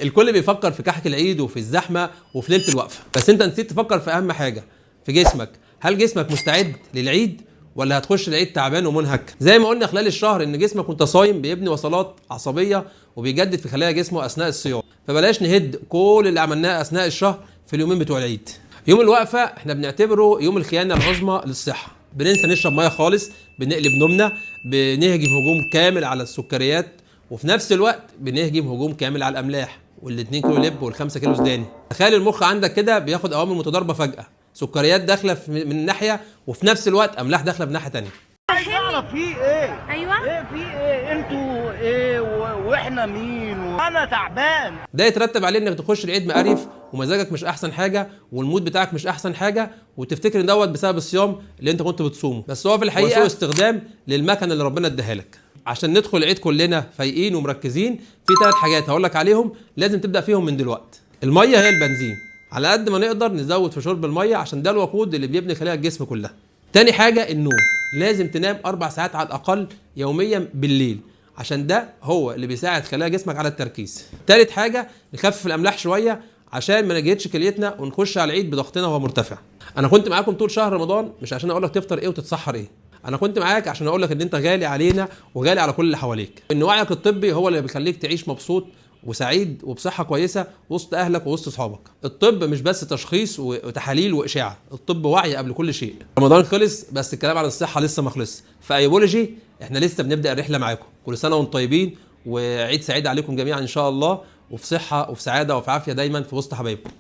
الكل بيفكر في كحك العيد وفي الزحمه وفي ليله الوقفه، بس انت نسيت تفكر في اهم حاجه، في جسمك. هل جسمك مستعد للعيد ولا هتخش العيد تعبان ومنهك؟ زي ما قلنا خلال الشهر ان جسمك وانت صايم بيبني وصلات عصبيه وبيجدد في خلايا جسمه اثناء الصيام، فبلاش نهد كل اللي عملناه اثناء الشهر في اليومين بتوع العيد. يوم الوقفه احنا بنعتبره يوم الخيانه العظمى للصحه، بننسى نشرب ميه خالص، بنقلب نومنا، بنهجم هجوم كامل على السكريات، وفي نفس الوقت بنهجم هجوم كامل على الاملاح وال2 كيلو لب وال5 كيلو سوداني. تخيل المخ عندك كده بياخد اوامر متضاربه فجاه، سكريات داخله من ناحيه وفي نفس الوقت املاح داخله من ناحيه ثانيه. عايز اعرف في ايه؟ ايوه ايه في ايه؟ انتوا ايه واحنا مين؟ وانا تعبان. ده يترتب عليه انك تخش العيد مقريف ومزاجك مش احسن حاجه والمود بتاعك مش احسن حاجه، وتفتكر ان دوت بسبب الصيام اللي انت كنت بتصومه، بس هو في الحقيقه سوء استخدام للمكنه اللي ربنا اداها لك. عشان ندخل العيد كلنا فايقين ومركزين في 3 حاجات هقول لك عليهم لازم تبدا فيهم من دلوقتي. الميه هي البنزين، على قد ما نقدر نزود في شرب الميه عشان ده الوقود اللي بيبني خلايا الجسم كلها. تاني حاجه النوم، لازم تنام 4 ساعات على الاقل يوميا بالليل، عشان ده هو اللي بيساعد خلايا جسمك على التركيز. تالت حاجه نخفف الاملاح شويه عشان ما نجهدش كليتنا ونخش على العيد بضغطنا وهو مرتفع. انا كنت معاكم طول شهر رمضان مش عشان اقول لك تفطر ايه وتتسحر ايه، انا كنت معاك عشان اقول لك ان انت غالي علينا وغالي على كل اللي حواليك، ان وعيك الطبي هو اللي بيخليك تعيش مبسوط وسعيد وبصحه كويسه وسط اهلك ووسط اصحابك. الطب مش بس تشخيص وتحاليل واشعه، الطب وعي قبل كل شيء. رمضان خلص بس الكلام عن الصحه لسه ما خلص، في ايبولوجي احنا لسه بنبدا الرحله معاكم. كل سنه وانتم طيبين وعيد سعيد عليكم جميعا ان شاء الله، وفي صحه وفي سعاده وفي عافيه دايما في وسط حبايبكم.